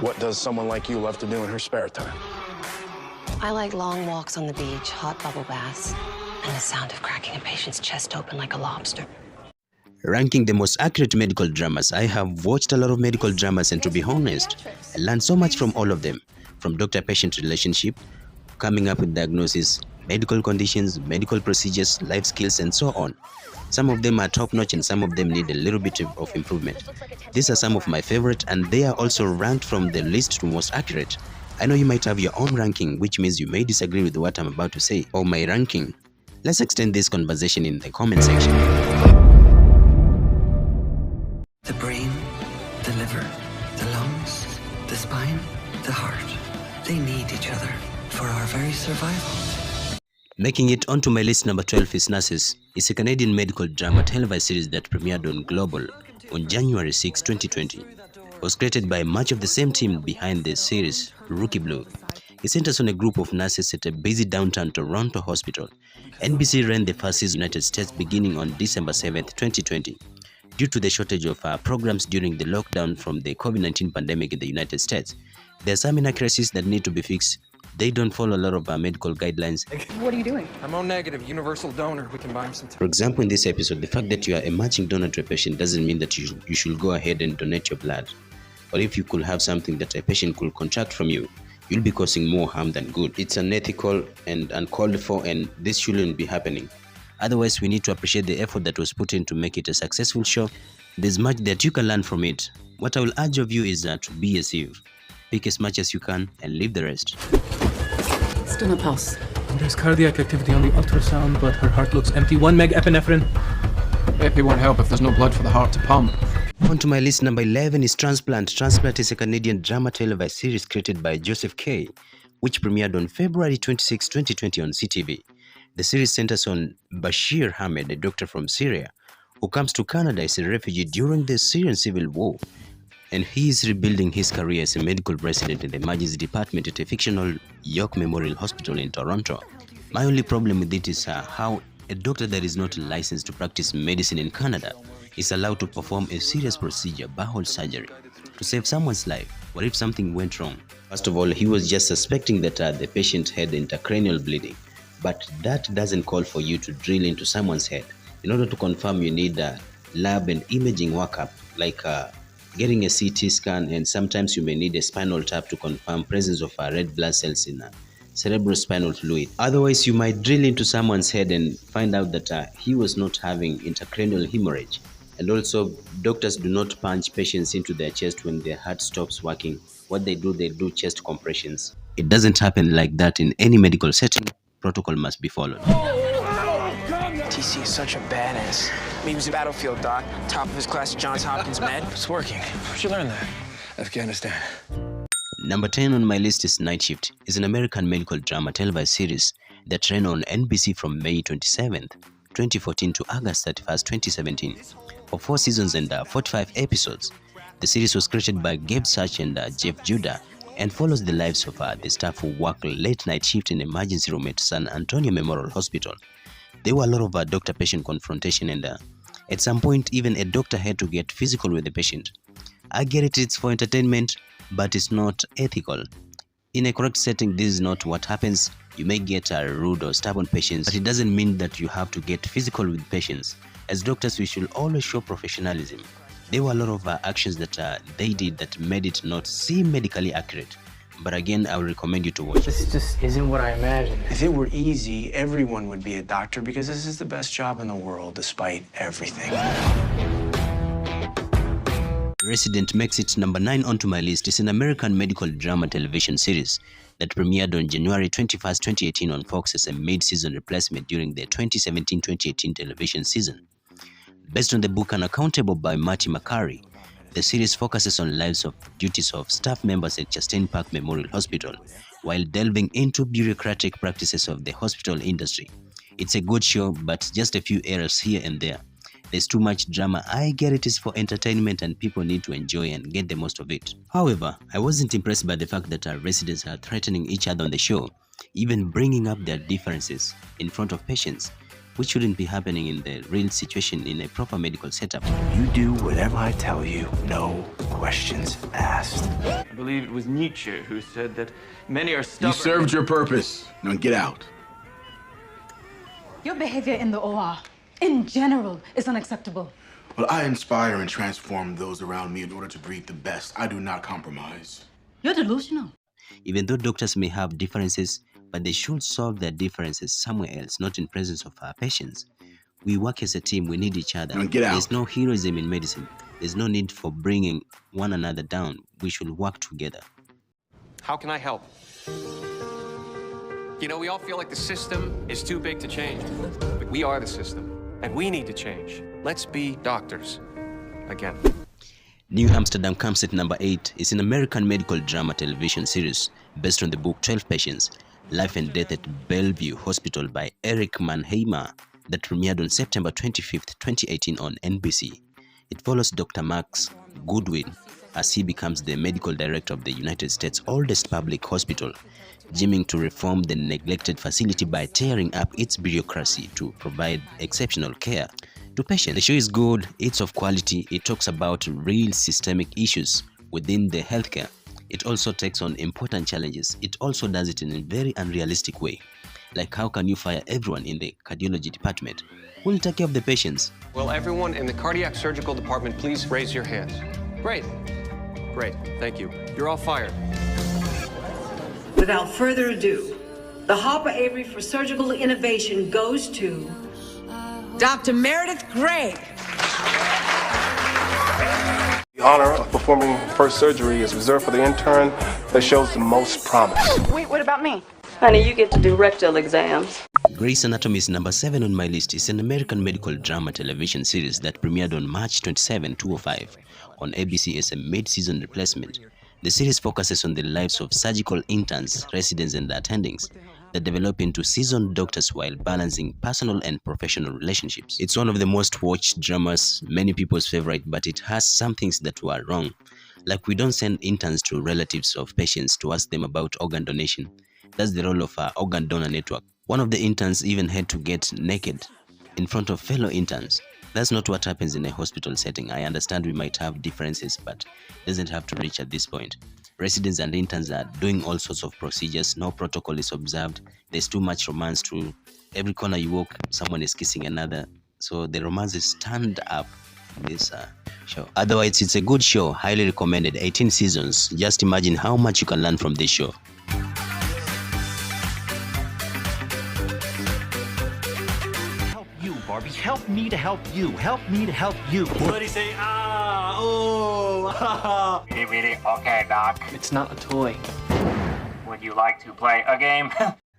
What does someone like you love to do in her spare time? I like long walks on the beach, hot bubble baths, and the sound of cracking a patient's chest open like a lobster. Ranking the most accurate medical dramas, I have watched a lot of medical dramas, and to be honest, I learned so much from all of them. From doctor-patient relationship, coming up with diagnosis, medical conditions, medical procedures, life skills, and so on. Some of them are top-notch and some of them need a little bit of improvement. These are some of my favorite, and they are also ranked from the least to most accurate. I know you might have your own ranking, which means you may disagree with what I'm about to say or my ranking. Let's extend this conversation in the comment section. The brain, the liver, the lungs, the spine, the heart. They need each other for our very survival. Making it onto my list number 12 is Nurses. It's a Canadian medical drama televised series that premiered on Global on January 6, 2020. It was created by much of the same team behind the series, Rookie Blue. It centers on a group of nurses at a busy downtown Toronto hospital. NBC ran the first season in the United States beginning on December 7, 2020. Due to the shortage of programs during the lockdown from the COVID-19 pandemic in the United States, there are some inaccuracies that need to be fixed. They don't follow a lot of medical guidelines. What are you doing? I'm O negative, universal donor. We can buy him some time. For example, in this episode, the fact that you are a matching donor to a patient doesn't mean that you should go ahead and donate your blood. Or if you could have something that a patient could contract from you, you'll be causing more harm than good. It's unethical and uncalled for, and this shouldn't be happening. Otherwise, we need to appreciate the effort that was put in to make it a successful show. There's much that you can learn from it. What I will urge of you is to be a sieve. Pick as much as you can and leave the rest. Still no pulse. There's cardiac activity on the ultrasound, but her heart looks empty. 1 meg epinephrine. Epi won't help if there's no blood for the heart to pump. On to my list number 11 is Transplant. Transplant is a Canadian drama televised series created by Joseph K., which premiered on February 26, 2020 on CTV. The series centers on Bashir Ahmed, a doctor from Syria, who comes to Canada as a refugee during the Syrian civil war. And he is rebuilding his career as a medical resident in the emergency department at a fictional York Memorial Hospital in Toronto. My only problem with it is how a doctor that is not licensed to practice medicine in Canada is allowed to perform a serious procedure, bowel surgery, to save someone's life. What if something went wrong? First of all, he was just suspecting that the patient had intracranial bleeding. But that doesn't call for you to drill into someone's head. In order to confirm, you need a lab and imaging workup, like getting a CT scan, and sometimes you may need a spinal tap to confirm presence of red blood cells in cerebrospinal fluid. Otherwise, you might drill into someone's head and find out that he was not having intracranial hemorrhage. And also, doctors do not punch patients into their chest when their heart stops working. What they do chest compressions. It doesn't happen like that in any medical setting. Protocol must be followed. TC is such a badass. He was a battlefield doc, top of his class at Johns Hopkins Med. It's working. Where'd you learn that? Afghanistan. Number 10 on my list is Night Shift. It's an American medical drama televised series that ran on NBC from May 27th, 2014 to August 31st, 2017 for 4 seasons and 45 episodes. The series was created by Gabe Such and Jeff Judah and follows the lives of the staff who work late night shift in emergency room at San Antonio Memorial Hospital. There were a lot of doctor-patient confrontation, and at some point even a doctor had to get physical with the patient. I get it, it's for entertainment, but it's not ethical. In a correct setting, this is not what happens. You may get rude or stubborn patients, but it doesn't mean that you have to get physical with patients. As doctors, we should always show professionalism. There were a lot of actions that they did that made it not seem medically accurate. But again, I would recommend you to watch it. This just isn't what I imagined. If it were easy, everyone would be a doctor because this is the best job in the world despite everything. Resident makes it number 9 onto my list. It's an American medical drama television series that premiered on January 21st, 2018 on Fox as a mid-season replacement during the 2017-2018 television season. Based on the book Unaccountable by Marty McCurry, the series focuses on lives of duties of staff members at Chastain Park Memorial Hospital while delving into bureaucratic practices of the hospital industry. It's a good show, but just a few errors here and there. There's too much drama. I get it is for entertainment and people need to enjoy and get the most of it. However, I wasn't impressed by the fact that our residents are threatening each other on the show, even bringing up their differences in front of patients, which shouldn't be happening in the real situation in a proper medical setup. You do whatever I tell you, no questions asked. I believe it was Nietzsche who said that many are stubborn. You served your purpose. Now get out. Your behavior in the OR, in general, is unacceptable. Well, I inspire and transform those around me in order to breed the best. I do not compromise. You're delusional. Even though doctors may have differences, but they should solve their differences somewhere else, not in presence of our patients. We work as a team, we need each other. Now get out. There's no heroism in medicine. There's no need for bringing one another down. We should work together. How can I help? You know, we all feel like the system is too big to change. But we are the system, and we need to change. Let's be doctors. Again. New Amsterdam comes at number 8. It's an American medical drama television series based on the book 12 Patients, Life and Death at Bellevue Hospital by Eric Mannheimer that premiered on September 25th, 2018 on NBC. It follows Dr. Max Goodwin as he becomes the medical director of the United States' oldest public hospital, aiming to reform the neglected facility by tearing up its bureaucracy to provide exceptional care to patients. The show is good, it's of quality, it talks about real systemic issues within the healthcare. It also takes on important challenges. It also does it in a very unrealistic way. Like, how can you fire everyone in the cardiology department? Who will take care of the patients? Will everyone in the cardiac surgical department please raise your hands? Great. Great. Thank you. You're all fired. Without further ado, the Harper Avery for Surgical Innovation goes to Dr. Meredith Gray. The honor of performing first surgery is reserved for the intern that shows the most promise. Wait, what about me? Honey, you get to do rectal exams. Grey's Anatomy is number 7 on my list. It's an American medical drama television series that premiered on March 27, 2005 on ABC as a mid-season replacement. The series focuses on the lives of surgical interns, residents, and attendings that develop into seasoned doctors while balancing personal and professional relationships. It's one of the most watched dramas, many people's favorite, but it has some things that were wrong. Like, we don't send interns to relatives of patients to ask them about organ donation. That's the role of our organ donor network. One of the interns even had to get naked in front of fellow interns. That's not what happens in a hospital setting. I understand we might have differences, but it doesn't have to reach at this point. Residents and interns are doing all sorts of procedures. No protocol is observed. There's too much romance to every corner you walk, someone is kissing another. So the romance is turned up in this show. Otherwise, it's a good show, highly recommended, 18 seasons. Just imagine how much you can learn from this show. Barbie, help me to help you. Help me to help you. Everybody say, ah, oh, ha. Okay, Doc. It's not a toy. Would you like to play a game?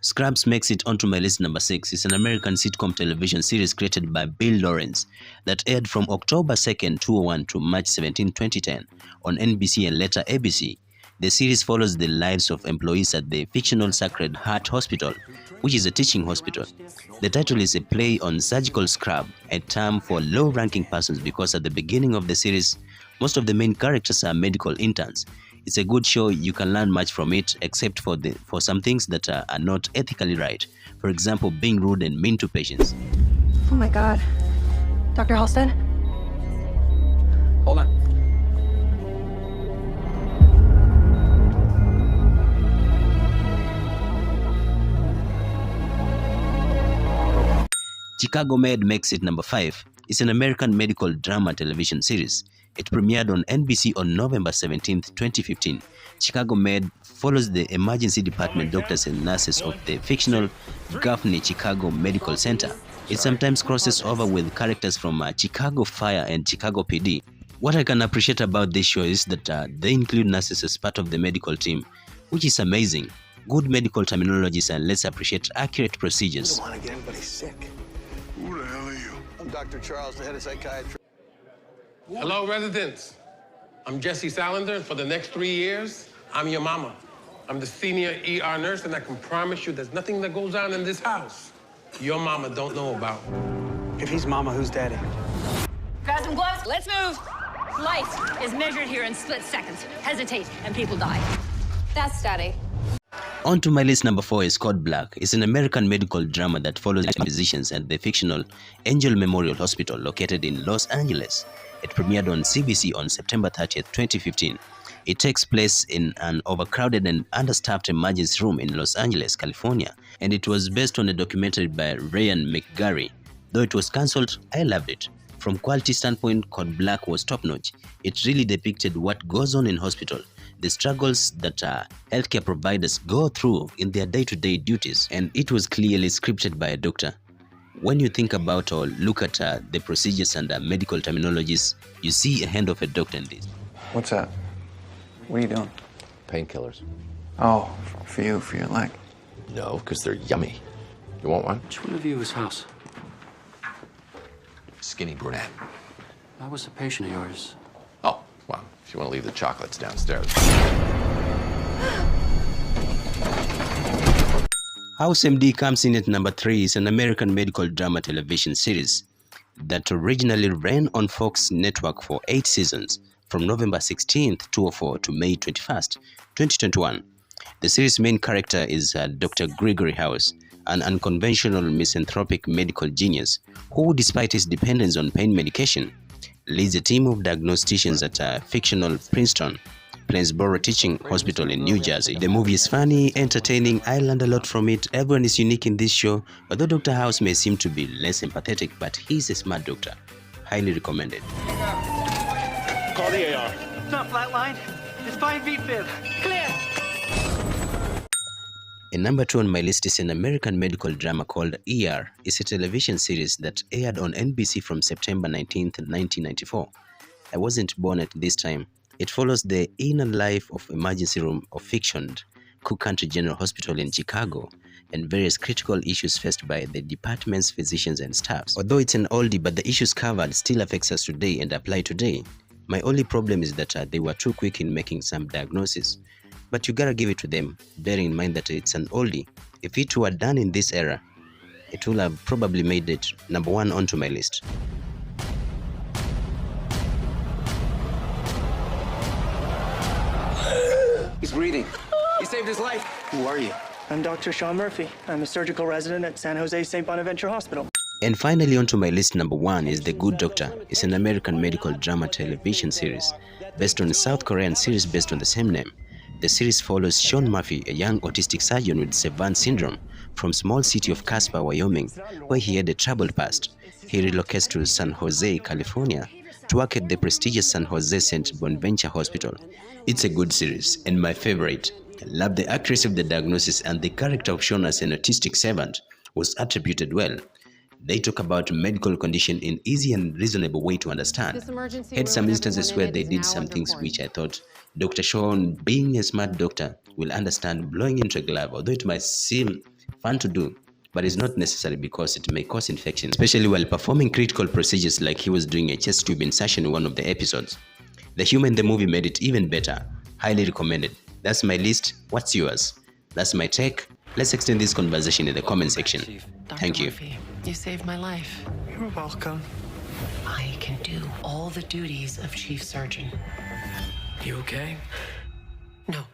Scrubs makes it onto my list number 6. It's an American sitcom television series created by Bill Lawrence that aired from October 2nd, 2001 to March 17, 2010 on NBC and later ABC. The series follows the lives of employees at the fictional Sacred Heart Hospital, which is a teaching hospital. The title is a play on surgical scrub, a term for low-ranking persons, because at the beginning of the series, most of the main characters are medical interns. It's a good show. You can learn much from it, except for some things that are not ethically right. For example, being rude and mean to patients. Oh my God. Dr. Halstead? Hold on. Chicago Med makes it number 5. It's an American medical drama television series. It premiered on NBC on November 17, 2015. Chicago Med follows the emergency department doctors and nurses of the fictional Gaffney Chicago Medical Center. It sometimes crosses over with characters from Chicago Fire and Chicago PD. What I can appreciate about this show is that they include nurses as part of the medical team, which is amazing. Good medical terminologies, and let's appreciate accurate procedures. I don't want to get anybody sick. Who the hell are you? I'm Dr. Charles, the head of psychiatry. Hello, residents. I'm Jesse Salander, and for the next 3 years, I'm your mama. I'm the senior ER nurse, and I can promise you there's nothing that goes on in this house your mama don't know about. If he's mama, who's daddy? Grab some gloves. Let's move. Life is measured here in split seconds. Hesitate, and people die. That's daddy. On to my list number 4 is Code Black. It's an American medical drama that follows physicians at the fictional Angel Memorial Hospital located in Los Angeles. It premiered on CBC on September 30th, 2015. It takes place in an overcrowded and understaffed emergency room in Los Angeles, California, and it was based on a documentary by Ryan McGarry. Though it was cancelled, I loved it. From quality standpoint, Code Black was top-notch. It really depicted what goes on in hospital, the struggles that healthcare providers go through in their day-to-day duties, and it was clearly scripted by a doctor. When you think about or look at the procedures and medical terminologies, you see a hand of a doctor in this. What's that? What are you doing? Painkillers. Oh, for your leg. No, because they're yummy. You want one? Which one of you is House? Skinny brunette. I was a patient of yours. Oh, well, if you want to leave the chocolates downstairs. House MD comes in at number 3 is an American medical drama television series that originally ran on Fox Network for 8 seasons from November 16th, 2004 to May 21st, 2021. The series' main character is Dr. Gregory House, an unconventional misanthropic medical genius who, despite his dependence on pain medication, leads a team of diagnosticians at a fictional Princeton, Plainsboro Teaching Hospital in New Jersey. The movie is funny, entertaining, I learned a lot from it. Everyone is unique in this show, although Dr. House may seem to be less empathetic, but he's a smart doctor. Highly recommended. Call the AR. It's not flatline. It's fine VFib. Clear. And number 2 on my list is an American medical drama called ER. It's a television series that aired on NBC from September 19th, 1994. I wasn't born at this time. It follows the inner life of emergency room of fictioned Cook County General Hospital in Chicago and various critical issues faced by the department's physicians and staffs. Although it's an oldie, but the issues covered still affects us today and apply today. My only problem is that they were too quick in making some diagnosis. But you gotta give it to them, bearing in mind that it's an oldie. If it were done in this era, it would have probably made it number 1 onto my list. He's breathing. He saved his life. Who are you? I'm Dr. Sean Murphy. I'm a surgical resident at San Jose St. Bonaventure Hospital. And finally onto my list, number 1 is The Good Doctor. It's an American medical drama television series based on a South Korean series based on the same name. The series follows Sean Murphy, a young autistic surgeon with Savant syndrome from small city of Casper, Wyoming, where he had a troubled past. He relocates to San Jose, California to work at the prestigious San Jose St. Bonaventure Hospital. It's a good series and my favorite. I love the accuracy of the diagnosis, and the character of Sean as an autistic servant was attributed well. They talk about medical condition in easy and reasonable way to understand. Had some instances where they did some things which I thought Dr. Sean, being a smart doctor, will understand blowing into a glove, although it might seem fun to do, but it's not necessary because it may cause infection, especially while performing critical procedures like he was doing a chest tube insertion in one of the episodes. The humor in the movie made it even better. Highly recommended. That's my list. What's yours? That's my take. Let's extend this conversation in the comment section. Thank you. Murphy, you saved my life. You're welcome. I can do all the duties of chief surgeon. You okay? No.